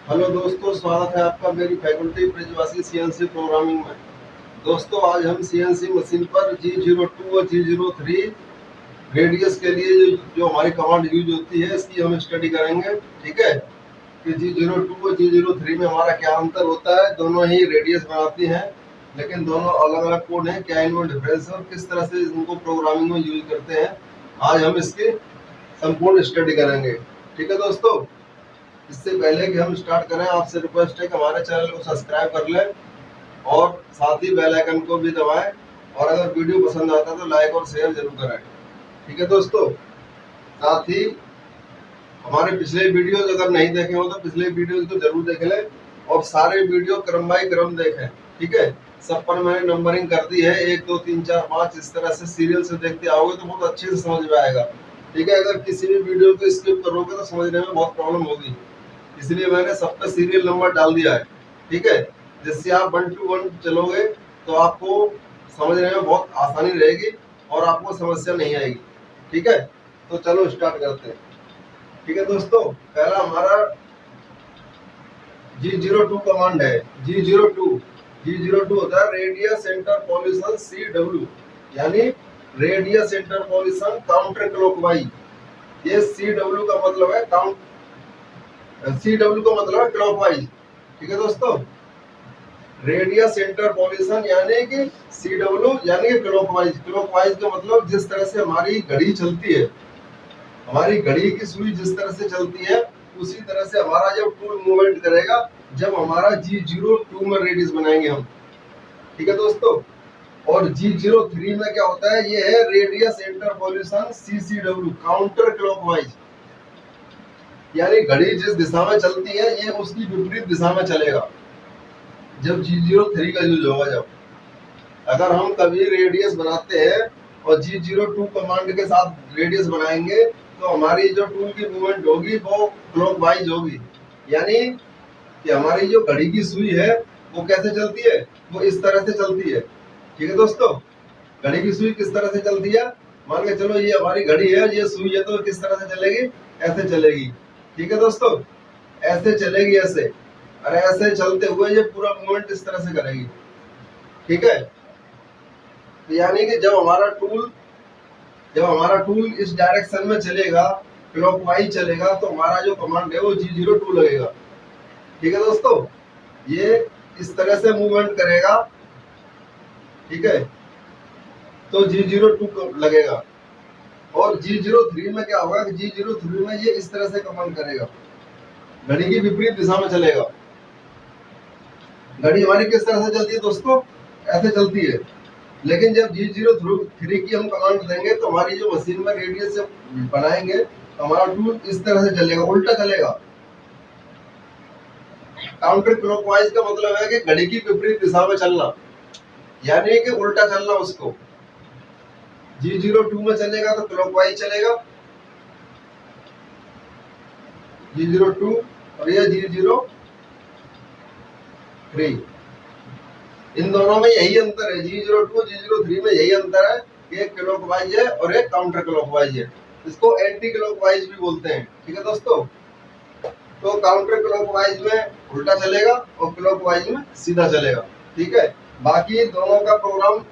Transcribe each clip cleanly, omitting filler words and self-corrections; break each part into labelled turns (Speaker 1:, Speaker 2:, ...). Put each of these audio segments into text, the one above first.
Speaker 1: Hello दोस्तों, स्वागत है आपका मेरी फैकल्टी ब्रिजवासी सीएनसी प्रोग्रामिंग में। दोस्तों, आज हम सीएनसी मशीन पर G02 और G03 रेडियस के लिए जो हमारी कमांड यूज होती है इसकी हम स्टडी करेंगे। ठीक है कि G02 और G03 में हमारा क्या अंतर होता है। दोनों ही रेडियस बनाती हैं, लेकिन दोनों अलग अलग कोड हैं। क्या इनमें डिफरेंस है और किस तरह से इनको प्रोग्रामिंग में यूज करते हैं, आज हम इसकी संपूर्ण स्टडी करेंगे। ठीक है दोस्तों, इससे पहले कि हम स्टार्ट करें, आपसे रिक्वेस्ट है कि हमारे चैनल को सब्सक्राइब कर लें और साथ ही बेल आइकन को भी दबाएं, और अगर वीडियो पसंद आता है तो लाइक और शेयर जरूर करें। ठीक है दोस्तों, साथ ही हमारे पिछले वीडियो अगर नहीं देखे हो तो पिछले वीडियो को जरूर देख लें और सारे वीडियो क्रम बाई क्रम देखें। ठीक है, सब पर मैंने नंबरिंग कर दी है, 1 2 3 4 5, इस तरह से सीरियल से देखते आओगे तो बहुत अच्छे से समझ में आएगा। ठीक है, अगर किसी भी वीडियो को स्किप करोगे तो समझने में बहुत प्रॉब्लम होगी, इसलिए मैंने सब पे सीरियल नंबर डाल दिया है। ठीक है, जिससे आप 1 to 1 चलोगे तो आपको समझने में बहुत आसानी रहेगी और आपको समस्या नहीं आएगी। ठीक है, तो चलो स्टार्ट करते हैं। ठीक है दोस्तों, पहला हमारा G02 कमांड है। G02 होता है रेडियस इंटरपोलेशन CW, यानी रेडियस इंटरपोलेशन काउंटर क्लॉकवाइज। ये CW का मतलब है CW का मतलब है क्लॉकवाइज। ठीक है दोस्तों, रेडियस इंटरपोलेशन यानी कि CW यानी कि क्लॉकवाइज। क्लॉकवाइज का मतलब जिस तरह से हमारी घड़ी चलती है, हमारी घड़ी की सुई जिस तरह से चलती है उसी तरह से हमारा जब टूल मूवमेंट करेगा जब हमारा G02 में रेडियस बनाएंगे हम। ठीक है दोस्तों, और G03 में क्या होता है, ये है radius interpolation CCW counter clockwise, यानी घड़ी जिस दिशा में चलती है ये उसकी विपरीत दिशा में चलेगा जब G03 का यूज होगा। जब अगर हम कभी रेडियस बनाते हैं और G02 कमांड के साथ रेडियस बनाएंगे तो हमारी जो टूल की मूवमेंट होगी वो क्लॉकवाइज होगी, यानी कि हमारी जो घड़ी की सुई है वो कैसे चलती है, वो इस तरह से चलती है। ठीक है दोस्तों, घड़ी की सुई किस तरह से चलती है, मान के चलो ये हमारी घड़ी है, ये सुई है, तो किस तरह से चलेगी, ऐसे चलेगी। ठीक है दोस्तों, ऐसे चलेगी, ऐसे, और ऐसे चलते हुए ये पूरा मूवमेंट इस तरह से करेगी। ठीक है, तो यानी कि जब हमारा टूल इस डायरेक्शन में चलेगा, क्लॉकवाइज चलेगा, तो हमारा जो कमांड है वो G02 लगेगा। ठीक है दोस्तों, ये इस तरह से मूवमेंट करेगा। ठीक है, तो G02 लगेगा। और G03 में क्या होगा कि G03 में ये इस तरह से कमांड करेगा, घड़ी की विपरीत दिशा में चलेगा। घड़ी हमारी किस तरह से चलती है दोस्तों, ऐसे चलती है, लेकिन जब G03 की हम कमांड देंगे तो हमारी जो मशीन में रेडियस से बनाएंगे तो हमारा टूल इस तरह से चलेगा, उल्टा चलेगा। काउंटर क्लॉकवाइज का मतलब है कि घड़ी की विपरीत दिशा में चलना, यानी कि उल्टा चलना। उसको G02 में चलेगा तो क्लॉकवाइज चलेगा G02, और ये G03, इन दोनों में यही अंतर है। G02 G03 में यही अंतर है, एक क्लॉकवाइज है और एक काउंटर क्लॉकवाइज है। इसको एंटी क्लॉकवाइज भी बोलते हैं। ठीक है दोस्तों, तो काउंटर क्लॉकवाइज में उल्टा चलेगा और क्लॉकवाइज में सीधा चलेगा। ठीक है, बाकी दोनों का प्रोग्राम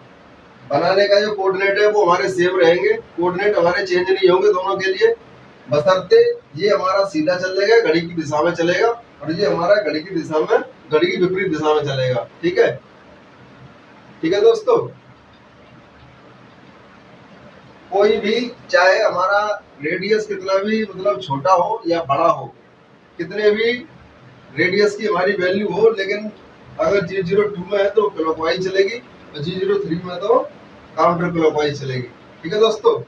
Speaker 1: बनाने का जो कोऑर्डिनेट है वो हमारे सेम रहेंगे, कोऑर्डिनेट हमारे चेंज नहीं होंगे दोनों के लिए, बशर्ते ये हमारा सीधा चलेगा, घड़ी की दिशा में चलेगा, और ये हमारा घड़ी की विपरीत दिशा में चलेगा। ठीक है, ठीक है दोस्तों, कोई भी चाहे हमारा रेडियस कितना भी मतलब छोटा हो या बड़ा हो, कितने भी रेडियस की हमारी वैल्यू हो, लेकिन अगर G02 में है तो क्लॉकवाइज चलेगी और G03 में तो काउंटर क्लॉकवाइज चलेगी। ठीक है दोस्तों,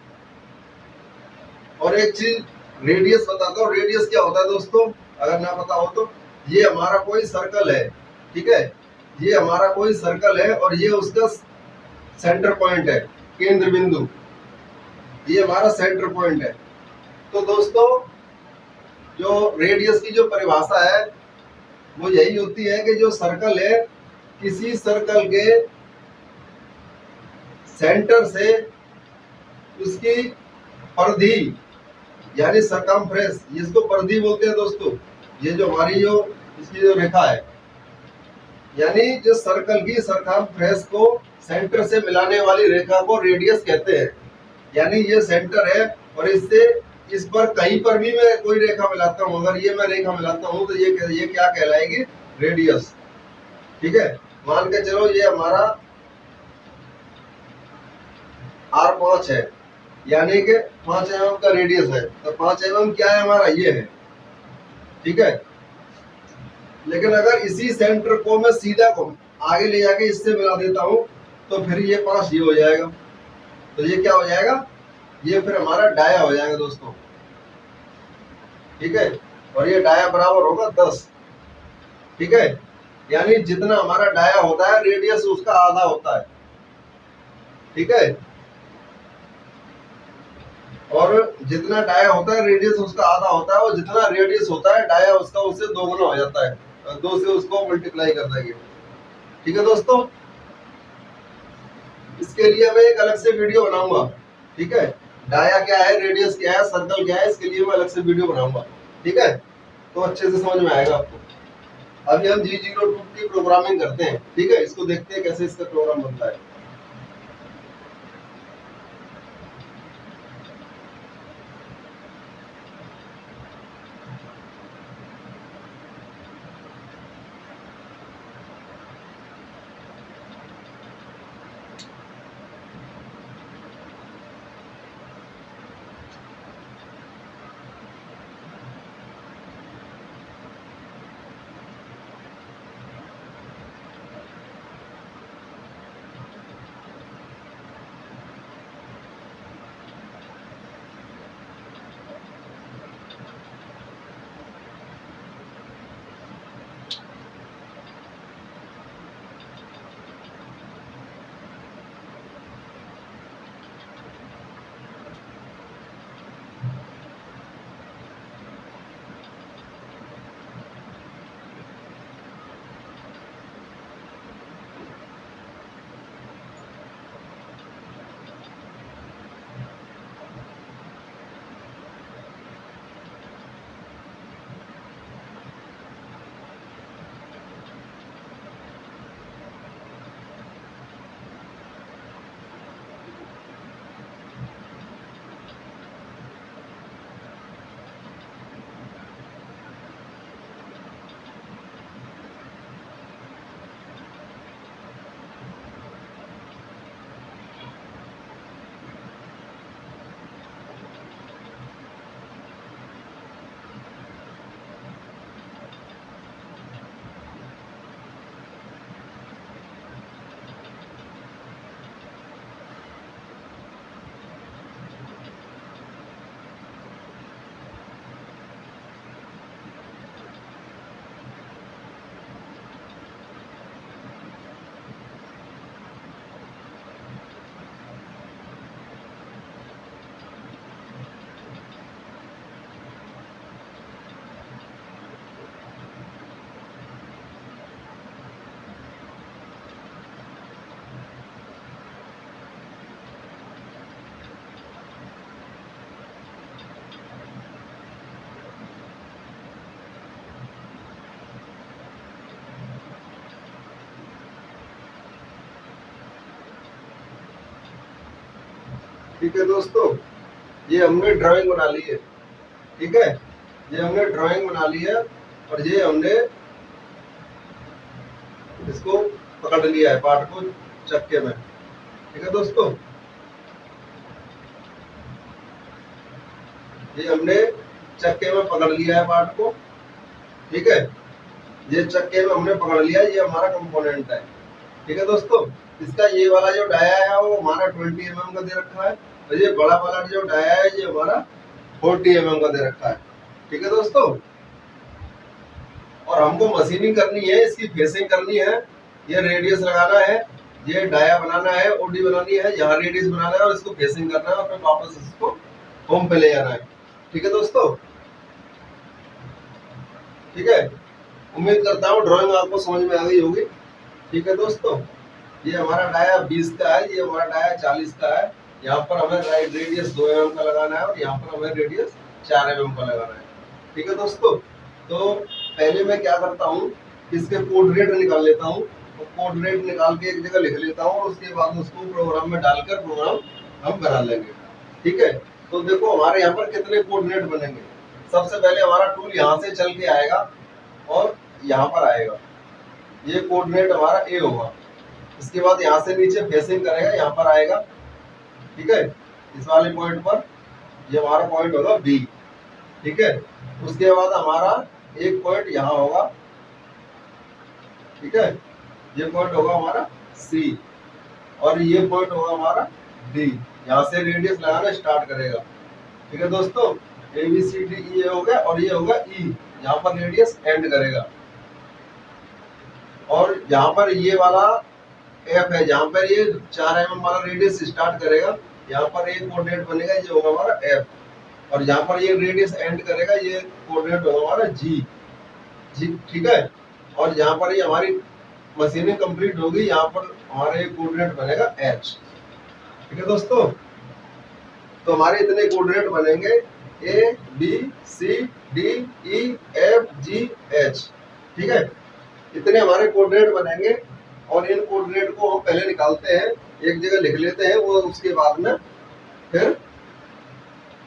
Speaker 1: और एक चीज रेडियस बताता हूँ। रेडियस क्या होता है दोस्तों, अगर ना पता हो तो, ये हमारा कोई सर्कल है। ठीक है, ये हमारा कोई सर्कल है और ये उसका सेंटर पॉइंट है, केंद्र बिंदु, ये हमारा सेंटर पॉइंट है। तो दोस्तों, जो रेडियस की जो परिभाषा है वो यही होती है कि जो सर्कल है, किसी सर्कल के सेंटर से उसकी परिधि यानी सरकमफ्रेंस, जिसको परिधि बोलते हैं दोस्तों, ये जो हमारी जो इसकी जो रेखा है, यानी जो सर्कल की सरकमफ्रेंस को सेंटर से मिलाने वाली रेखा को रेडियस कहते हैं। यानी ये सेंटर है और इससे इस पर कहीं पर भी मैं कोई रेखा मिलाता हूँ, अगर ये मैं रेखा मिलाता हूँ तो ये क्या कहलाएगी? रेडियस। ठीक है, मान के चलो ये हमारा R5 है, यानी कि 5 mm का रेडियस है, तो 5 mm क्या है हमारा? ये है। ठीक है, लेकिन अगर इसी सेंटर को मैं सीधा को आगे ले जाके इससे मिला देता हूं तो फिर ये 5 ये हो जाएगा, तो ये क्या हो जाएगा? ये फिर हमारा डाया हो जाएगा दोस्तों। ठीक है, और ये डाया बराबर होगा 10। ठीक है, यानी जितना हमारा डाया होता है रेडियस उसका आधा होता है। ठीक है, और जितना डाया होता है रेडियस उसका आधा होता है, और जितना रेडियस होता है डाया उसका उससे दोगुना हो जाता है, 2 से उसको मल्टीप्लाई कर देंगे। ठीक है दोस्तों, इसके लिए मैं एक अलग से वीडियो बनाऊंगा। ठीक है, डाया क्या है, रेडियस क्या है, सर्कल क्या है, इसके लिए मैं अलग से वीडियो बनाऊंगा। ठीक है, तो अच्छे से समझ में आएगा आपको। अभी हम G02 की प्रोग्रामिंग करते हैं। ठीक है, इसको देखते हैं कैसे इसका प्रोग्राम बनता है। ठीक है दोस्तों, ये हमने ड्राइंग बना ली है। ठीक है, ये हमने ड्राइंग बना ली है और ये हमने इसको पकड़ लिया है पार्ट को चक्के में। ठीक है दोस्तों, ये हमने चक्के में पकड़ लिया है पार्ट को। ठीक है, ये चक्के में हमने पकड़ लिया, ये हमारा कंपोनेंट है। ठीक है दोस्तों, इसका ये वाला जो डाया है वो हमारा 20 mm का दे रखा है, और ये बड़ा वाला जो डाया है ये हमारा 40 mm का दे रखा है। ठीक है दोस्तों, और हमको मशीनिंग करनी है, इसकी फेसिंग करनी है, ये रेडियस लगाना है, ये डाया बनाना है, ओडी बनानी है, यहाँ रेडियस बनाना है और इसको फेसिंग करना है और फिर वापस इसको होम पे ले जाना है। ठीक है दोस्तों, ठीक है, उम्मीद करता हूँ ड्राइंग आपको समझ में आ गई होगी। ठीक है दोस्तों, ये हमारा डाया 20 का है, ये हमारा डाया 40 का है। यहाँ पर हमें रेडियस 2 mm का लगाना है और यहाँ पर हमें रेडियस 4 mm का लगाना है। ठीक है दोस्तों, तो पहले मैं क्या करता हूँ, इसके कोऑर्डिनेट निकाल लेता हूँ, तो कोऑर्डिनेट निकाल के एक जगह लिख लेता हूँ और उसके बाद उसको प्रोग्राम में डालकर प्रोग्राम हम बना लेंगे। ठीक है, तो देखो हमारे यहाँ पर कितने कोऑर्डिनेट बनेंगे। सबसे पहले हमारा टूल यहाँ से चल के आएगा और यहाँ पर आएगा, ये कोऑर्डिनेट हमारा ए होगा। इसके बाद यहाँ से नीचे फेसिंग करेगा, यहाँ पर आएगा। ठीक है, इस वाले पॉइंट पर ये हमारा पॉइंट होगा बी। ठीक है, उसके बाद हमारा एक पॉइंट यहाँ होगा। ठीक है, ये पॉइंट होगा हमारा सी और ये पॉइंट होगा हमारा डी। यहाँ से रेडियस लगाना स्टार्ट करेगा। ठीक है दोस्तों, ए बी सी डी ई ये हो गया और ये होगा ई, यहाँ पर रेडियस एंड करेगा। और यहाँ पर ये वाला एफ है, जहाँ पर ये 4 mm वाला रेडियस स्टार्ट करेगा, यहाँ पर एक कोऑर्डिनेट बनेगा, ये होगा हमारा एफ। और जहाँ पर ये रेडियस एंड करेगा, ये कोऑर्डिनेट होगा हमारा जी। ठीक है, और जहाँ पर ये हमारी मशीनिंग कंप्लीट होगी, यहाँ पर हमारा एक कोऑर्डिनेट बनेगा एच। ठीक है दोस्तों, तो हमारे इतने कोऑर्डिनेट बनेंगे A B C D E F G H. ठीक है, इतने हमारे कोऑर्डिनेट बनेंगे और इन कोऑर्डिनेट को हम पहले निकालते हैं, एक जगह लिख लेते हैं, वो उसके बाद में फिर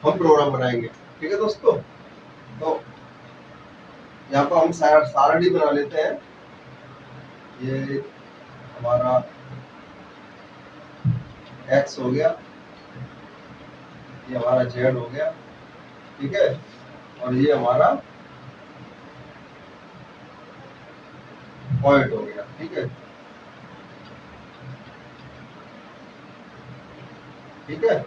Speaker 1: हम प्रोग्राम बनाएंगे। ठीक है दोस्तों, तो यहाँ पर हम सारा डी बना लेते हैं। ये हमारा एक्स हो गया, ये हमारा जेड हो गया। ठीक है, और ये हमारा पॉइंट हो गया। ठीक है, ठीक है,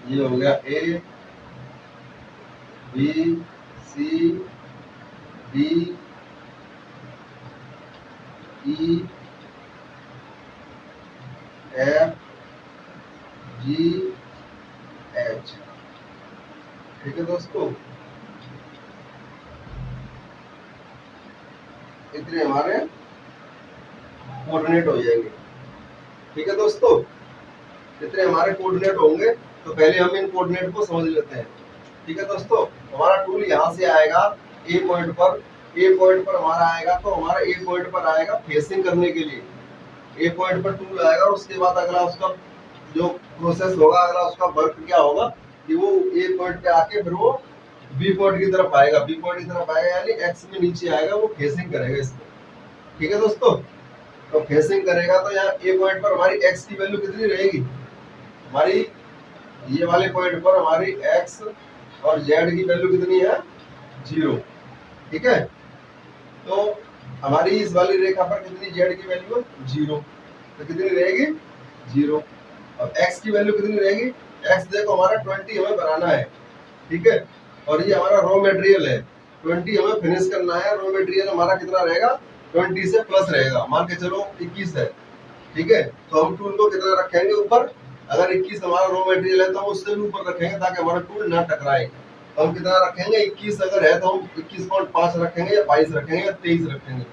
Speaker 1: ये हो गया A B C D E F G H. ठीक है दोस्तों, इतने हमारे कोऑर्डिनेट हो जाएंगे। ठीक है दोस्तों, इतने हमारे कोऑर्डिनेट होंगे, तो पहले हम इन कोऑर्डिनेट को समझ लेते हैं। ठीक है दोस्तों, हमारा टूल यहाँ से आएगा ए पॉइंट पर, ए पॉइंट पर हमारा आएगा, तो हमारा ए पॉइंट पर आएगा फेसिंग करने के लिए। ए पॉइंट पर टूल आएगा और उसके बाद अगला उसका जो प्रोसेस होगा, अगला उसका वर्क क्या होगा कि वो ए पॉइंट पे आके फिर वो बी पॉइंट की तरफ आएगा, बी पॉइंट की तरफ आएगा यानी एक्स में नीचे आएगा, वो फेसिंग करेगा इसमें। ठीक है दोस्तों, तो फेसिंग करेगा तो यहाँ ए पॉइंट पर हमारी एक्स की वैल्यू कितनी रहेगी, हमारी ये वाले पॉइंट पर हमारी एक्स और जेड की वैल्यू कितनी है, 0। ठीक है, तो हमारी इस वाली रेखा पर कितनी जेड की वैल्यू है, 0, तो कितनी रहेगी, 0। और एक्स की वैल्यू कितनी रहेगी, एक्स देखो हमारा 20 हमें बनाना है। ठीक है, और ये हमारा रॉ मटेरियल है, 20 हमें फिनिश करना है। रॉ मटेरियल हमारा कितना रहेगा, 20 से प्लस रहेगा, मान के चलो 21 है। ठीक है, तो हम टूल को कितना रखेंगे ऊपर, अगर 21 हमारा रॉ मटेरियल है तो हम उससे भी ऊपर रखेंगे ताकि हमारा टूल ना टकराए। तो हम कितना रखेंगे, 21 अगर है तो हम 21.5 रखेंगे या 22 रखेंगे या 23 रखेंगे।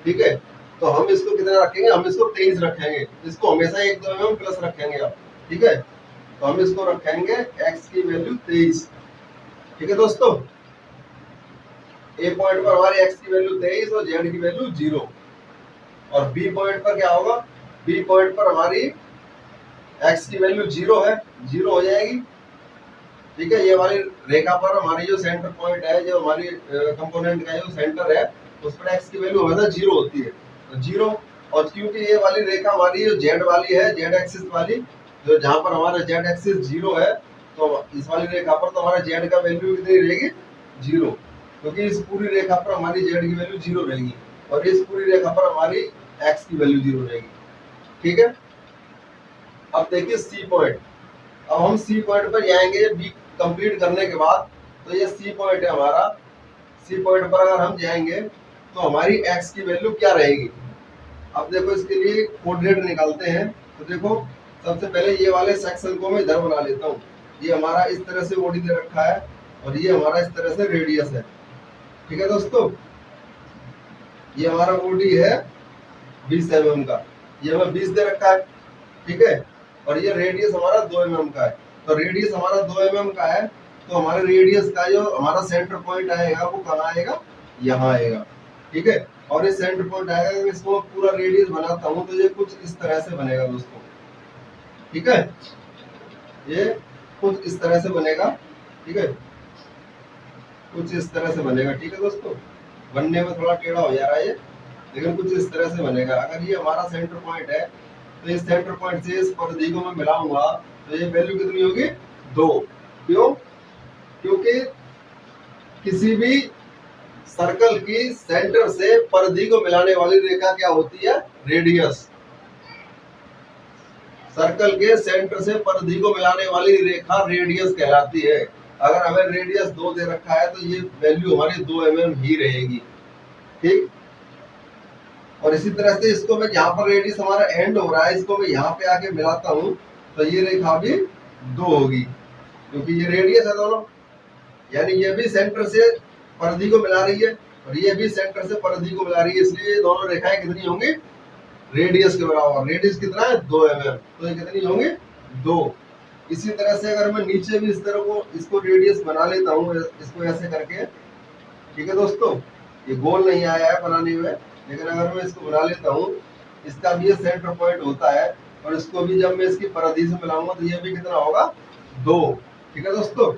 Speaker 1: ठीक है, तो हम इसको कितना रखेंगे, हम इसको 23 रखेंगे, इसको हमेशा 1-2 mm प्लस रखेंगे आप। ठीक है, तो हम इसको रखेंगे x की वैल्यू 23। ठीक है दोस्तों, ए पॉइंट पर हमारी x की वैल्यू 23 और z की वैल्यू 0। और b पॉइंट पर क्या होगा, b पॉइंट पर हमारी x की वैल्यू 0 है, 0 हो जाएगी। ठीक है, ये वाली रेखा पर हमारी जो सेंटर पॉइंट है, जो हमारी कंपोनेंट का जो सेंटर है, उस पर x की वैल्यू हमेशा 0 होती है, तो 0। और क्योंकि ये वाली रेखा हमारी जो z वाली है, z एक्सिस वाली, जो जहां पर हमारा z एक्सिस 0 है, तो इस वाली रेखा पर तो हमारा z का वैल्यू कितनी रहेगी, 0, क्योंकि इस पूरी रेखा पर हमारी z की वैल्यू 0 रहेगी और इस पूरी रेखा पर हमारी x की वैल्यू 0 रहेगी। ठीक है, अब देखिए सी पॉइंट, अब हम सी पॉइंट पर जाएंगे बी कंप्लीट करने के बाद। तो ये सी पॉइंट है हमारा, सी पॉइंट पर अगर हम जाएंगे तो हमारी x की वैल्यू क्या रहेगी। अब देखो इसके लिए कोऑर्डिनेट निकालते हैं। तो देखो सबसे पहले ये वाले सेक्शन को मैं इधर बना लेता हूँ, ये हमारा इस तरह से ओडी दे रखा है और ये हमारा इस तरह से रेडियस है। ठीक है दोस्तों, ये हमारा ओडी है 20 mm का ये हमें 20 दे रखा है, ठीक है, और ये रेडियस हमारा 2 mm का है। तो रेडियस हमारा 2 mm का है, तो हमारे रेडियस का जो हमारा सेंटर पॉइंट आएगा वो कहाँ आएगा, यहाँ आएगा, ठीक है। और ये सेंटर पॉइंट आएगा, इसको पूरा रेडियस बनाता हूँ तो ये कुछ इस तरह से बनेगा दोस्तों, ठीक है, ये कुछ इस तरह से बनेगा, ठीक है, कुछ इस तरह से बनेगा, ठीक है दोस्तों। बनने में थोड़ा टेढ़ा हो जा रहा है ये, लेकिन कुछ इस तरह से बनेगा। अगर ये हमारा सेंटर पॉइंट है तो इस सेंटर पॉइंट से इस परिधि को मैं मिलाऊंगा तो ये वैल्यू कितनी होगी, 2। क्यों, क्योंकि किसी भी सर्कल की सेंटर से परिधि को मिलाने वाली रेखा क्या होती है, रेडियस। सर्कल के सेंटर से परिधि को मिलाने वाली रेखा रेडियस कहलाती है। अगर हमें रेडियस 2 दे रखा है तो ये वैल्यू हमारी 2 mm ही रहेगी, ठीक। और इसी तरह से इसको मैं यहाँ पर रेडियस हमारा एंड हो रहा है, इसको मैं यहाँ पे आके मिलाता हूँ तो ये रेखा भी 2 होगी, क्योंकि ये रेडियस है दोनों, यानी ये भी सेंटर से परिधि को मिला रही है और ये भी सेंटर से परिधि को मिला रही है, इसलिए ये दोनों रेखाएं कितनी होंगी, रेडियस के बराबर। रेडियस कितना है, 2 mm, तो ये कितनी होंगी, 2। इसी तरह से अगर मैं नीचे भी इस तरह को इसको रेडियस बना लेता हूँ, इसको ऐसे करके, ठीक है दोस्तों, ये गोल नहीं आया है बनाने में, लेकिन अगर मैं इसको बना लेता हूँ, इसका भी ये सेंटर पॉइंट होता है और इसको भी जब मैं इसकी परिधि से मिलाऊंगा तो ये भी कितना होगा, 2, ठीक है दोस्तों।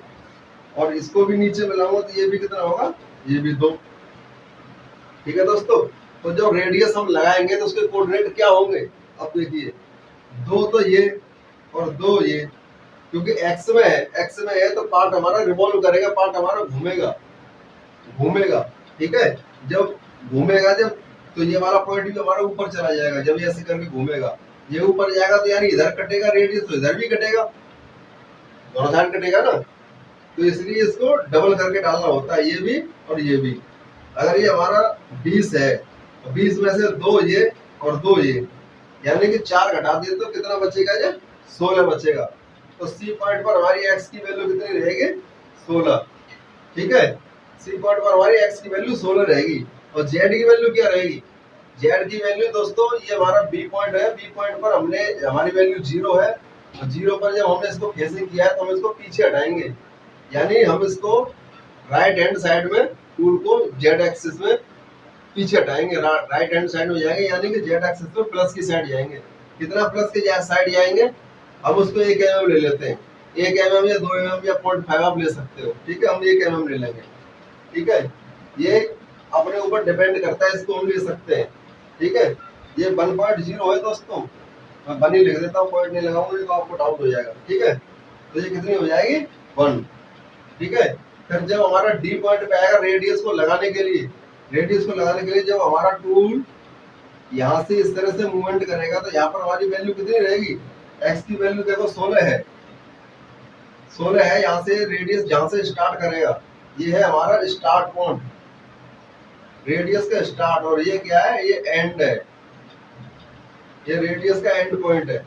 Speaker 1: और इसको भी नीचे मिलाऊंगा तो ये भी कितना होगा, ये भी 2, ठीक है दोस्तों। तो जब रेडियस हम लगाएंगे तो उसके कोऑर्डिनेट क्या होंगे, अब देखिए 2 तो ये और 2 ये, क्योंकि एक्स में है, एक्स में है तो पार्ट हमारा रिवॉल्व करेगा, पार्ट हमारा घूमेगा, घूमेगा, ठीक है। जब घूमेगा जब, तो ये वाला पॉइंट भी हमारा ऊपर चला जाएगा, जब ये ऐसे करके घूमेगा, ये ऊपर जाएगा तो यानी इधर कटेगा रेडियस, तो इधर भी कटेगा, दोनों साइड कटेगा ना, तो इसलिए इसको डबल करके डालना होता है, ये भी और ये भी। अगर ये हमारा 20 है तो 20 में से 2 ये और 2 ये, यानी कि 4 घटा दिए तो कितना बचेगा, ये 16 बचेगा। तो सी पॉइंट पर हमारी एक्स की वैल्यू कितनी रहेगी, 16, ठीक है। सी पॉइंट पर हमारी एक्स की वैल्यू 16 रहेगी। और जेड की वैल्यू क्या रहेगी, जेड की वैल्यू दोस्तों, ये हमारा बी पॉइंट है, बी पॉइंट पर हमने हमारी वैल्यू 0 है, और 0 पर जब हमने इसको फेसिंग किया है तो हम इसको पीछे हटाएंगे, यानी हम इसको राइट हैंड साइड में टूल को जेड एक्सिस में पीछे हटाएंगे, राइट हैंड साइड में जाएंगे, यानी कि जेड एक्सिस में प्लस की साइड जाएंगे। कितना प्लस की साइड जाएंगे, अब उसको 1 mm ले लेते हैं, 1 mm या 2 mm या 0.5 आप ले सकते हो, ठीक है, हम 1 mm ले लेंगे, ठीक है। ये अपने ऊपर डिपेंड करता है, इसको हम ले सकते हैं, ठीक है। ये 1.0 है दोस्तों, मैं 1 ही लिख देता हूँ, पॉइंट नहीं लगाऊंगा तो आपको डाउट हो जाएगा, ठीक है। तो ये कितनी हो जाएगी, 1, ठीक है। फिर जब हमारा डी पॉइंट पे आएगा रेडियस को लगाने के लिए, रेडियस को लगाने के लिए जब हमारा टूल यहाँ से इस तरह से मूवमेंट करेगा तो यहाँ पर हमारी वैल्यू कितनी रहेगी, एक्स की वैल्यू देखो 16 है, 16 है। यहाँ से रेडियस जहाँ से स्टार्ट करेगा, ये है हमारा स्टार्ट पॉइंट, रेडियस का स्टार्ट, और ये क्या है, ये एंड है, ये रेडियस का एंड पॉइंट है।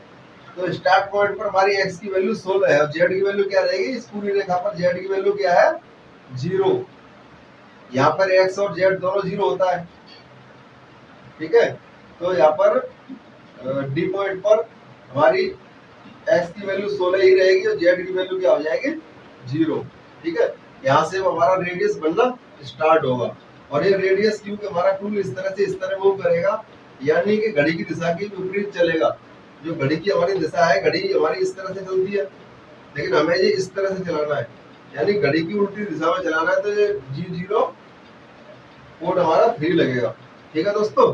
Speaker 1: तो स्टार्ट पॉइंट पर हमारी एक्स की वैल्यू 16 है और जेड की वैल्यू क्या रहेगी, इस पूरी रेखा पर जेड की वैल्यू क्या है, 0। यहाँ पर एक्स और जेड दोनों 0 होता है, ठीक है। तो यहाँ पर डी पॉइंट पर हमारी एक्स की वैल्यू 16 ही रहेगी और जेड की वैल्यू क्या हो जाएगी, 0, ठीक है। यहाँ से हमारा रेडियस बनना स्टार्ट होगा, और ये रेडियस क्योंकि हमारा टूल इस तरह से इस तरह मूव करेगा, यानी कि घड़ी की दिशा के विपरीत चलेगा। जो घड़ी की हमारी दिशा है, घड़ी हमारी इस तरह से चलती है, लेकिन हमें ये इस तरह से चलाना है, यानी घड़ी की उल्टी दिशा में चलाना है, तो ये G0 कोड हमारा 3 लगेगा, ठीक है दोस्तों।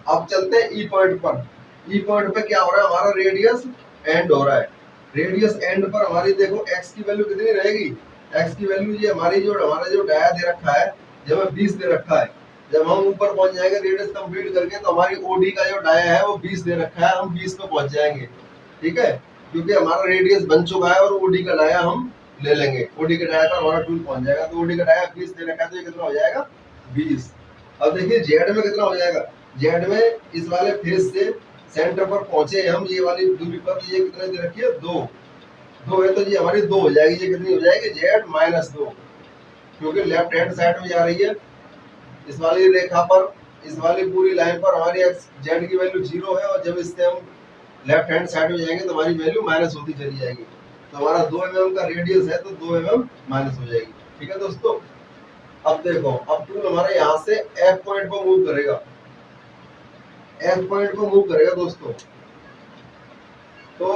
Speaker 1: अब चलते हैं ई पॉइंट पर। ई पॉइंट पे क्या हो रहा है, हमारा रेडियस एंड हो रहा है, रेडियस एंड पर हमारी देखो एक्स की वैल्यू कितनी रहेगी, एक्स की वैल्यू ये हमारी जो हमारा जो डाया दे रखा है, जब 20 दे रखा है, जब हम ऊपर पहुंच जाएंगे रेडियस कंप्लीट करके तो हमारी ओडी का जो डाया है वो 20 दे रखा है, हम 20 पे पहुंच जाएंगे, ठीक है, क्योंकि हमारा रेडियस बन चुका है और ओडी का डाया हम ले लेंगे, ओडी के डाया पर हमारा टूल पहुंच जाएगा। तो ओडी का डाया 20 दे रखा है तो ये कितना हो जाएगा, 20। अब देखिए जेड में कितना हो जाएगा, जेड में इस वाले फेस से सेंटर पर पहुंचे हम ये वाली दूरी पर, ये कितने दे रखी है, 2 है, तो ये हमारी 2 हो जाएगी, ये कितनी हो जाएगी, जेड -2, क्योंकि लेफ्ट हैंड साइड में जा रही है, इस वाली रेखा पर इस वाली पूरी लाइन पर हमारी एक्स जेड की वैल्यू 0 है, और जब इससे हम लेफ्ट हैंड साइड में जाएंगे तो हमारी वैल्यू माइनस होती चली जाएगी। तो हमारा 2 mm का रेडियस है तो 2 mm माइनस हो जाएगी। ठीक है दोस्तों, अब देखो, अब टूल हमारा यहाँ से एफ पॉइंट को मूव करेगा, एफ पॉइंट को मूव करेगा दोस्तों। तो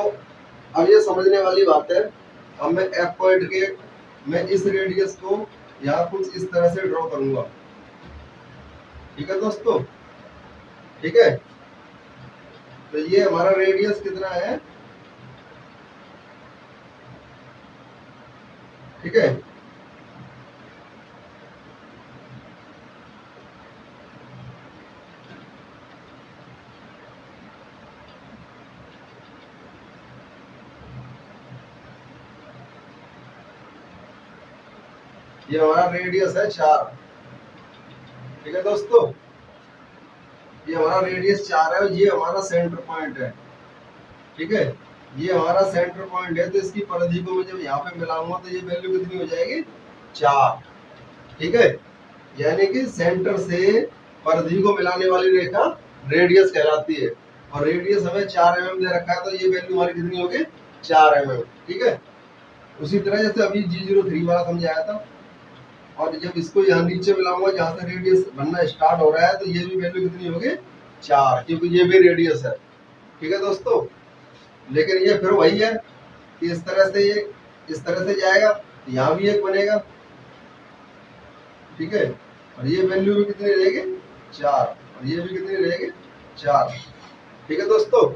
Speaker 1: अब ये समझने वाली बात है, अब मैं एफ पॉइंट के मैं इस रेडियस को यहाँ कुछ इस तरह से ड्रॉ करूंगा। ठीक है दोस्तों, ठीक है। तो ये हमारा रेडियस कितना है, ठीक है। ये हमारा रेडियस है 4। ठीक है दोस्तों, ये हमारा रेडियस 4 है और ये हमारा सेंटर पॉइंट है। ठीक है, ये हमारा सेंटर पॉइंट है, तो इसकी परिधि को मैं जब यहाँ पे मिलाऊंगा तो ये वैल्यू कितनी हो जाएगी, 4। ठीक है, यानी कि सेंटर से परिधि को मिलाने वाली रेखा रेडियस कहलाती है, और रेडियस हमें 4 mm दे रखा है, तो ये वैल्यू हमारी कितनी होगी, 4 mm। ठीक है, उसी तरह जैसे अभी G03 वाला समझाया था, और जब इसको यहाँ नीचे मिलाऊंगा जहाँ से रेडियस बनना स्टार्ट हो रहा है, तो ये भी वैल्यू कितनी होगी, 4, क्योंकि ये भी रेडियस है। ठीक है दोस्तों, लेकिन ये फिर वही है कि इस तरह से ये इस तरह से जाएगा, यहाँ भी एक बनेगा। ठीक है, और ये वैल्यू भी कितनी रहेगी, 4, और ये भी कितनी रहेगी, 4। ठीक है दोस्तों,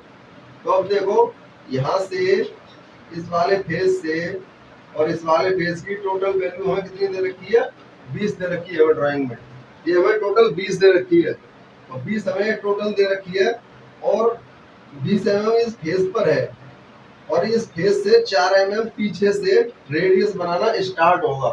Speaker 1: तो अब देखो यहाँ से इस वाले फेज से और इस वाले फेज की टोटल वैल्यू हमें कितनी दे रखी है, 20 दे रखी है ड्राइंग में। ये हमें टोटल 20 दे रखी है, और 20 हमें टोटल दे रखी है, और 20 mm इस फेज पर है, और इस फेज से 4 mm पीछे से रेडियस बनाना स्टार्ट होगा।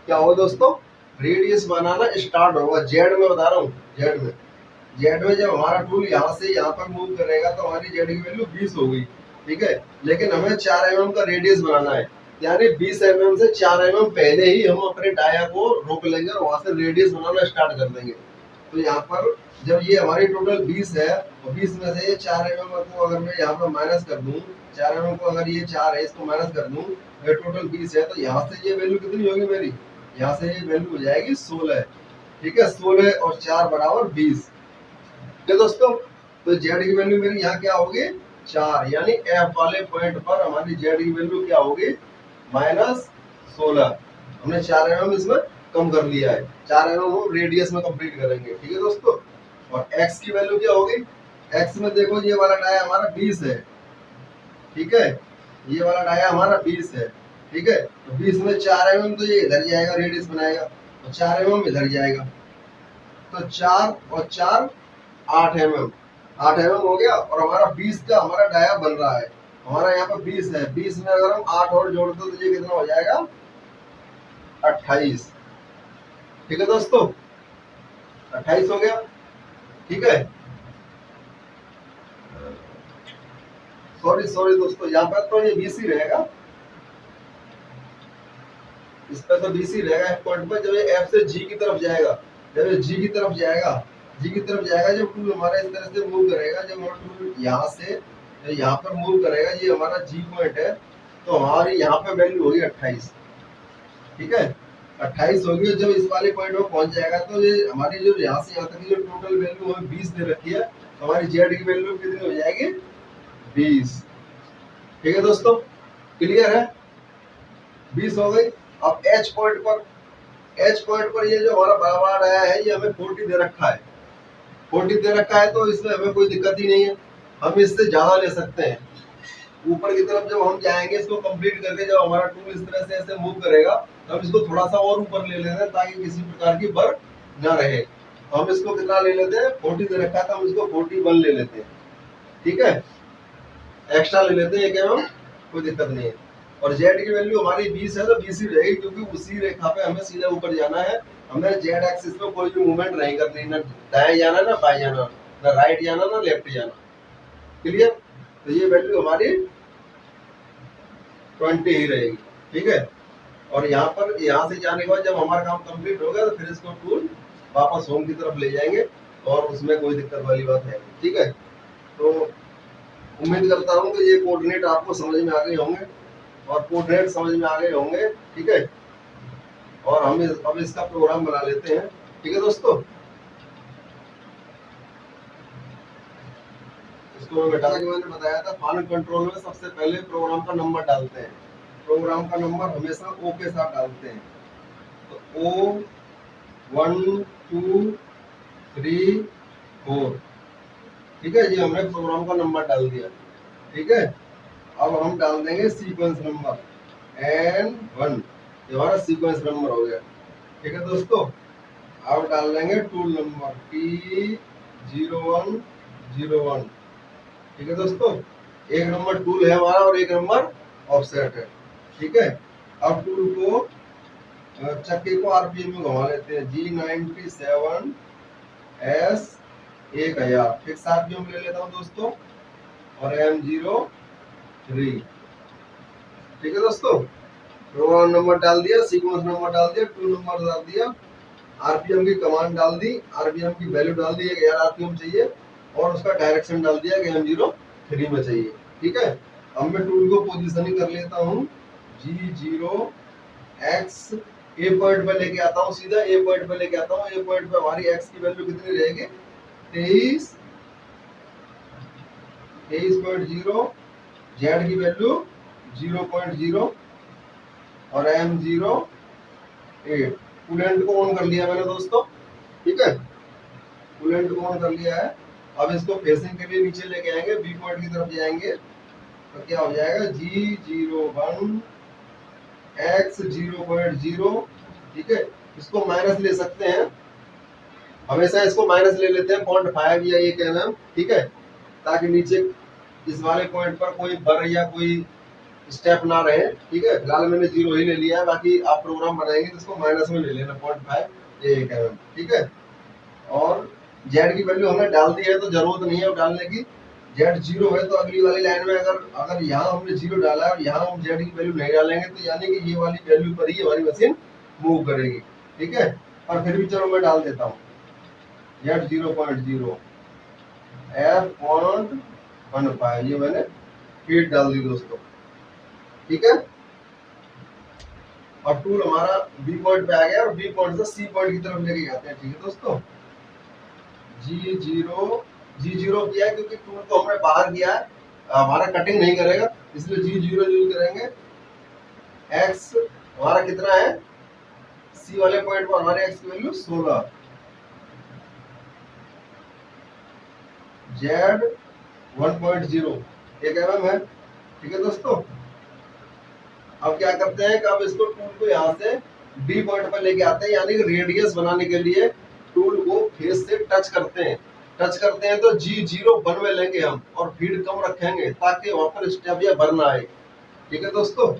Speaker 1: क्या होगा दोस्तों, रेडियस बनाना स्टार्ट होगा। जेड में बता रहा हूँ, जेड में जब हमारा टूल यहाँ से यहाँ पर मूव करेगा तो हमारी जेड की वैल्यू 20 हो गई। ठीक है, लेकिन हमें 4 mm का रेडियस बनाना है, यानी 20 mm से 4 mm पहले ही हम अपने टायर को रोक लेंगे और वहां से रेडियस बनाना स्टार्ट कर देंगे। तो यहाँ पर जब ये हमारी टोटल 20 है, और 20 में से 4 mm को अगर मैं यहाँ पर माइनस कर दूं, 4 mm को अगर ये 4 है इसको माइनस कर दूं, ये टोटल 20 है, तो यहाँ से ये वैल्यू कितनी होगी मेरी, यहाँ से ये वैल्यू हो जाएगी 16। ठीक है, 16 और 4 बराबर 20। ठीक है दोस्तों, तो जेड की वैल्यू मेरी यहाँ क्या होगी, 4, यानी एफ वाले पॉइंट पर हमारी जेड की वैल्यू क्या होगी, -16। हमने 4 mm इसमें कम कर लिया है, 4 mm हम रेडियस में कंप्लीट करेंगे। ठीक है दोस्तों, और x की वैल्यू क्या होगी, x में देखो ये वाला डाया हमारा 20 है। ठीक है, ये वाला डाया हमारा 20 है। ठीक है, तो 20 में 4 mm तो ये इधर जाएगा, रेडियस बनाएगा, तो 4 mm इधर जाएगा, तो 4 और 4 8 mm, 8 mm हो गया, और हमारा 20 का हमारा डाया बन रहा है। हमारा यहाँ पर 20 है, 20 में अगर हम 8 और जोड़ दो तो ये कितना हो जाएगा, 28। ठीक है दोस्तों, 28 हो गया। ठीक है, सॉरी दोस्तों, यहाँ पर तो ये 20 ही रहेगा, इस पर तो 20 ही रहेगा एफ पॉइंट पर। जब ये एफ से जी की तरफ जाएगा, जब ये जी की तरफ जाएगा, जब टूल हमारा इस तरह से मूव करेगा, जब हमारा टूल यहाँ से यहाँ पर मूव करेगा, ये हमारा जी पॉइंट है, तो हमारी यहाँ पे वैल्यू होगी 28। ठीक है, 28 होगी। जब इस वाले पॉइंट में पहुंच जाएगा तो ये हमारी जो यहाँ से यहाँ तक की जो टोटल वैल्यू हमें 20 दे रखी है, तो हमारी जेड की वैल्यू कितनी हो जाएगी, 20। ठीक है दोस्तों, क्लियर है, 20 हो गई। अब एच पॉइंट पर ये जो हमारा बराबर आया है, ये हमें 40 दे रखा है, 40 दे रखा है, तो इसमें हमें कोई दिक्कत ही नहीं है, हम इससे ज्यादा ले सकते हैं। ऊपर की तरफ जब हम जाएंगे इसको कंप्लीट करके, जब हमारा टूल इस तरह से ऐसे मूव करेगा, तो हम इसको थोड़ा सा और ऊपर ले लेते हैं ताकि किसी प्रकार की बर न रहे। तो हम इसको कितना ले लेते हैं, 40 दे रखा था, हम इसको 41 ले लेते हैं। ठीक है, एक्स्ट्रा ले लेते हैं 1 mm, कोई दिक्कत नहीं है। और जेड की वैल्यू हमारी 20 है, तो 20 ही रहेगी, क्योंकि उसी रेखा पे हमें सीधा ऊपर जाना है। हमें जेड एक्सिस में कोई भी मूवमेंट नहीं करनी, ना दाएं जाना, ना बाएं जाना, ना राइट जाना, ना लेफ्ट जाना। क्लियर, तो ये वैल्यू हमारी 20 ही रहेगी। ठीक है, और यहाँ पर यहाँ से जाने के बाद जब हमारा काम कंप्लीट होगा, तो फिर इसको टूल वापस होम की तरफ ले जाएंगे, और उसमें कोई दिक्कत वाली बात है नहीं। ठीक है, तो उम्मीद करता हूँ कि ये कोऑर्डिनेट आपको समझ में आ गए होंगे और कोऑर्डिनेट समझ में आ गए होंगे। ठीक है, और हम अब इसका प्रोग्राम बना लेते हैं। ठीक है दोस्तों, इसको मैं बता के मैंने बताया था फाइनल कंट्रोल में सबसे पहले प्रोग्राम का नंबर डालते हैं। प्रोग्राम का नंबर हमेशा ओ के साथ डालते हैं, तो ओ 1 2 3 4। ठीक है, ये हमने प्रोग्राम का नंबर डाल दिया। ठीक है, अब हम डाल देंगे सीक्वेंस नंबर N1, ये हमारा सीक्वेंस नंबर हो गया। ठीक है दोस्तों, अब डाल देंगे टूल नंबर T0101। ठीक है दोस्तों, एक नंबर टूल है हमारा और एक नंबर ऑफसेट है। ठीक है, अब टूल को चक्के को आरपीएम में घुमा लेते हैं। G97 S 1000 फिक्स आरपीएम ले लेता हूँ दोस्तों, और M03। ठीक है दोस्तों, प्रोग्राम नंबर डाल दिया, सीक्वेंस नंबर डाल दिया, टूल नंबर डाल दिया, आरपीएम की कमांड डाल दी, आरपीएम की वैल्यू डाल दी 1000 आरपीएम चाहिए, और उसका डायरेक्शन डाल दिया कि M03 में चाहिए। ठीक है, अब मैं टूल को पोजीशनिंग कर लेता हूँ। G0X ए पॉइंट पे लेके आता हूँ, सीधा ए पॉइंट पे लेके आता हूँ। ए पॉइंट पे हमारी एक्स की वैल्यू कितनी रहेगी? 23.0, जेड की वैल्यू 0.0 और M08। कूलेंट को ऑन कर लिया मैंने दोस्तों। ठीक है, कूलेंट को ऑन कर लिया है। अब इसको फेसिंग के लिए नीचे लेके आएंगे, बी पॉइंट की तरफ जाएंगे, तो क्या हो जाएगा? G01 X 0.0। ठीक है, इसको माइनस ले सकते हैं, हमेशा इसको माइनस ले लेते हैं 0.5 या 1 mm। ठीक है, ताकि नीचे इस वाले पॉइंट पर कोई बर या कोई स्टेप ना रहे। ठीक है, फिलहाल मैंने 0 ही ले लिया है, बाकी आप प्रोग्राम बनाएंगे तो इसको माइनस में ले लेना 0.5 या 1 mm। ठीक है, और जेड की वैल्यू हमने डाल दी है तो जरूरत नहीं है डालने की। जेड 0 है तो अगली वाली लाइन में अगर यहाँ हमने 0 डाला है और यहाँ हम जेड की वैल्यू नहीं डालेंगे तो यानी कि ये वाली वैल्यू पर ही हमारी मशीन मूव करेगी। ठीक है, और फिर भी चलो मैं डाल देता हूँ जेड 0.0 F.15, ये मैंने फीड डाल दी दोस्तों। ठीक है, और टूल हमारा बी पॉइंट पे आ गया और बी पॉइंट से सी पॉइंट की तरफ लेके जाते हैं। ठीक है दोस्तों, G0 किया है क्योंकि टूल को हमने बाहर किया है, हमारा कटिंग नहीं करेगा, इसलिए G0 यूज करेंगे। X हमारा कितना है? सी वाले पॉइंट पर हमारे X की वैल्यू 16, Z 1.0 1 mm है। ठीक है दोस्तों, अब क्या करते हैं कि अब इसको टूल को यहाँ से डी पॉइंट पर लेके आते हैं, यानी कि रेडियस बनाने के लिए टूल को फेस से टच करते हैं। तो G01 में लेंगे हम और फीड कम रखेंगे ताकि वहां पर स्टेप या बर ना आए। ठीक है दोस्तों,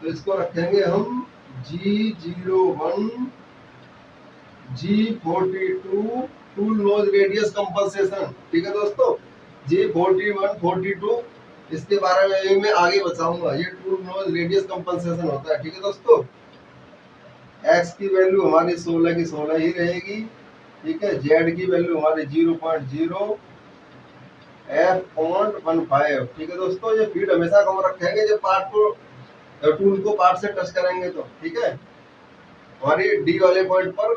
Speaker 1: तो इसको रखेंगे हम G01 G42 tool nose radius compensation. ठीक है दोस्तों, G41 42 इसके बारे में मैं आगे बताऊंगा। ये टूल नोज रेडियस कंपनसेशन होता है। ठीक है दोस्तों, एक्स की वैल्यू हमारी 16 की 16 ही रहेगी। ठीक है, जेड की वैल्यू हमारी 0.0 F.15। ठीक है दोस्तों, ये फीड हमेशा कम रखेंगे जब पार्ट को टूल को पार्ट से टच करेंगे तो। ठीक है, हमारी डी वाले पॉइंट पर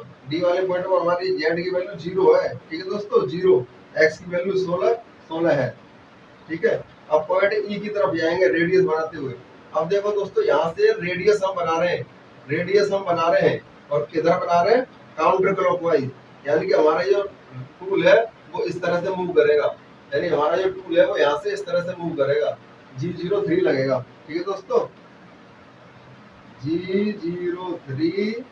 Speaker 1: हमारी जेड की वैल्यू 0 है। ठीक है दोस्तों, 0, एक्स की वैल्यू 16 है। ठीक है, अब पॉइंट ई की तरफ जाएंगे रेडियस बनाते हुए। अब देखो दोस्तों, यहाँ से रेडियस हम बना रहे हैं और किधर बना रहे हैं? काउंटर क्लॉकवाइज, यानी कि हमारा जो टूल है वो इस तरह से मूव करेगा, यानी हमारा जो टूल है वो यहाँ से इस तरह से मूव करेगा। G03 लगेगा। ठीक है दोस्तों, G03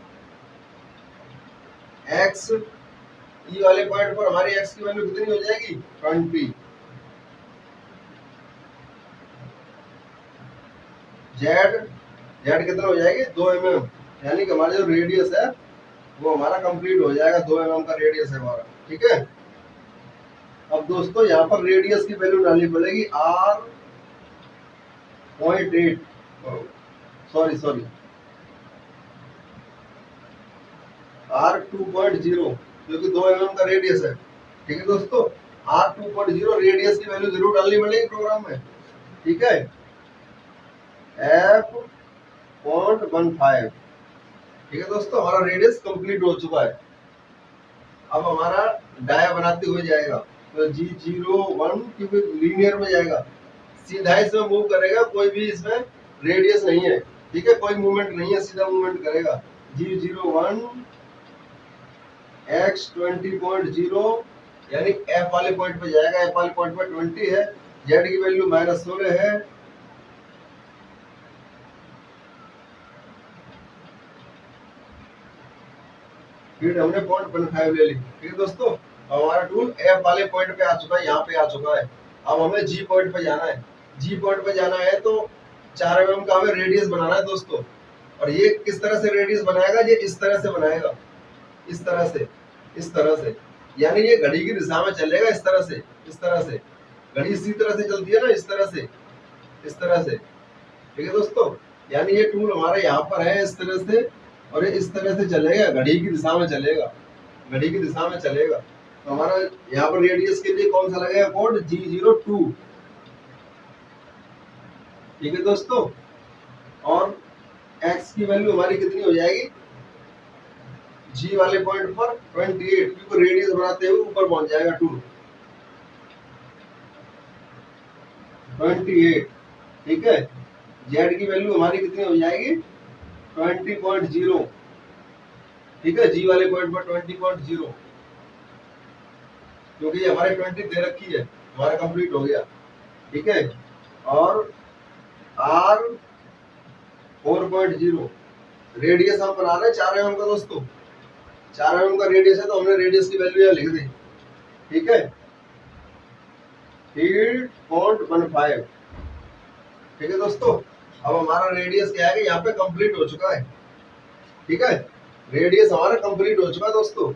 Speaker 1: X ई वाले पॉइंट पर हमारी X की वैल्यू कितनी हो जाएगी? 20। जेड कितना हो जाएगी? 2 mm, यानी कि हमारा जो रेडियस है वो हमारा कंप्लीट हो जाएगा। 2 mm का रेडियस है हमारा। ठीक है, अब दोस्तों यहाँ पर रेडियस की वैल्यू डालनी पड़ेगी R.8, सॉरी R2.0, क्योंकि 2 mm का रेडियस है। ठीक है दोस्तों, R2.0 रेडियस की वैल्यू जरूर डालनी पड़ेगी प्रोग्राम में, ठीक है, F.15। ठीक है दोस्तों, हमारा रेडियस कंप्लीट हो चुका है। अब हमारा डाया बनाते हुए जाएगा, तो G01 क्योंकि लीनियर में जाएगा, सीधा इसमें मूव करेगा, कोई भी इसमें रेडियस नहीं है, ठीक है, कोई मूवमेंट नहीं है, सीधा मूवमेंट करेगा। G01 X20.0 यानी F वाले पॉइंट पे जाएगा, F वाले पॉइंट पे 20 है, Z की वैल्यू -16 है, फिर हमने 0.15 ले ली। ठीक है दोस्तों, हमारा टूल F वाले पॉइंट पे आ चुका है, यहाँ पे आ चुका है। अब हमें G पॉइंट पे जाना है, G पॉइंट पे जाना है तो 4 mm का हमें रेडियस बनाना है दोस्तों। और ये किस तरह से रेडियस बनाएगा, ये इस तरह से बनाएगा, इस तरह से, इस तरह से, यानी ये घड़ी की दिशा में चलेगा, इस तरह से, इस तरह से। घड़ी इसी तरह से चलती है ना, इस तरह से, इस तरह से। ठीक है दोस्तों, यानी ये टूल हमारे यहाँ पर है इस तरह से, और ये इस तरह से चलेगा, घड़ी की दिशा में चलेगा, घड़ी की दिशा में चलेगा। तो हमारा यहाँ पर रेडियस के लिए कौन सा लगेगा कोड, G02। ठीक है दोस्तों, और x की वैल्यू हमारी कितनी हो जाएगी, G वाले पॉइंट पर 28, क्योंकि रेडियस बनाते हुए ऊपर पहुंच जाएगा टूल 28। ठीक है, Z की वैल्यू हमारी कितनी हो जाएगी, 20.0। ठीक है, G वाले पॉइंट पर 20.0, क्योंकि हमारे 20 दे रखी है, हमारा कंप्लीट हो गया। ठीक है, और R 4.0 रेडियस हम बना रहे हैं 4 mm का दोस्तों, 4 mm का रेडियस है, तो हमने रेडियस की वैल्यू यहाँ लिख दी। ठीक है, 8.15। ठीक है दोस्तों, अब हमारा रेडियस क्या है कि यहाँ पे कंप्लीट हो चुका है। ठीक है, रेडियस हमारा कंप्लीट हो चुका है दोस्तों।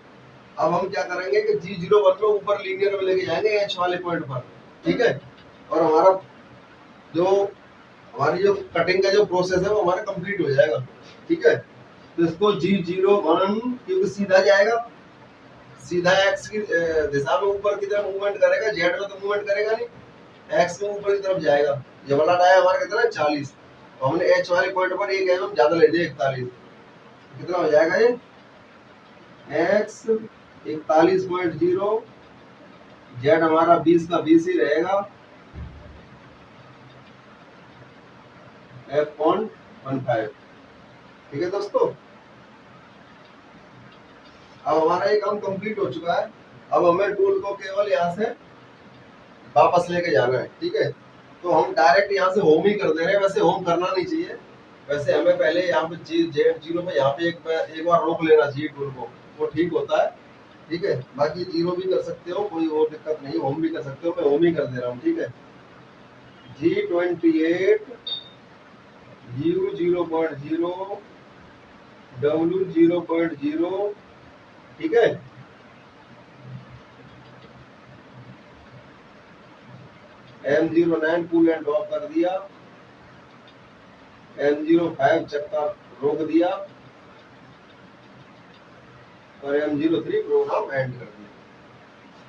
Speaker 1: अब हम क्या करेंगे कि G01 में ऊपर लीनियर में लेके जाएंगे H वाले पॉइंट पर। ठीक है, और हमारी जो कटिंग का जो प्रोसेस है वो हमारा कंप्लीट हो जाएगा। ठीक है, तो इसको G01 क्योंकि सीधा जाएगा, सीधा x की दिशा में ऊपर की तरफ मूवमेंट करेगा, Z में तो मूवमेंट करेगा नहीं, x में ऊपर की तरफ जाएगा। ये वाला डाया हमारा कितना है 40, तो हमने H वाले पॉइंट पर 1 mm ज्यादा ले लिया 41। कितना हो जाएगा ये, x 41.0, Z हमारा 20 का 20 ही रहेगा, F.15। ठीक है दोस्तों, अब हमारा ये काम कंप्लीट हो चुका है। अब हमें टूल को केवल यहाँ से वापस लेके जाना है। ठीक है, तो हम डायरेक्ट यहाँ से होम ही कर दे रहे हैं, वैसे होम करना नहीं चाहिए, वैसे हमें पहले यहाँ पे Z0 पे यहाँ पे एक बार रोक लेना चाहिए टूल को, वो ठीक होता है। ठीक है, बाकी 0 भी कर सकते हो, कोई और दिक्कत नहीं, होम भी कर सकते हो, मैं होम ही कर दे रहा हूँ। ठीक है, G28 U0.0 W0.0। ठीक है, M09 पुल एंड ड्रॉप कर दिया, M05 चक्का रोक दिया, और M03 प्रोग्राम एंड कर दिया।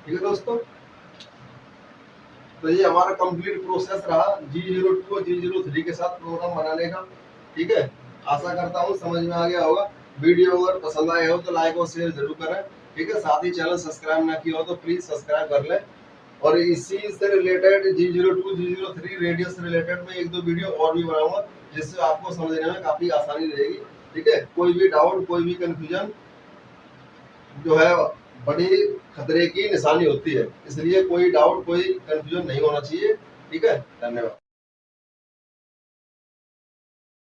Speaker 1: ठीक है दोस्तों, तो ये हमारा कंप्लीट प्रोसेस रहा G02 और G03 के साथ प्रोग्राम बनाने का। ठीक है, आशा करता हूँ समझ में आ गया होगा। वीडियो अगर पसंद आया हो तो लाइक और शेयर जरूर करें। ठीक है, साथ ही चैनल सब्सक्राइब ना किया हो तो प्लीज सब्सक्राइब कर लें, और इसी से रिलेटेड G02 G03 रेडियस से रिलेटेड मैं 1-2 वीडियो और भी बनाऊंगा, जिससे आपको समझने में काफी आसानी रहेगी। ठीक है, कोई भी डाउट, कोई भी कंफ्यूजन जो है बड़ी खतरे की निशानी होती है, इसलिए कोई डाउट, कोई कंफ्यूजन नहीं होना चाहिए। ठीक है, धन्यवाद।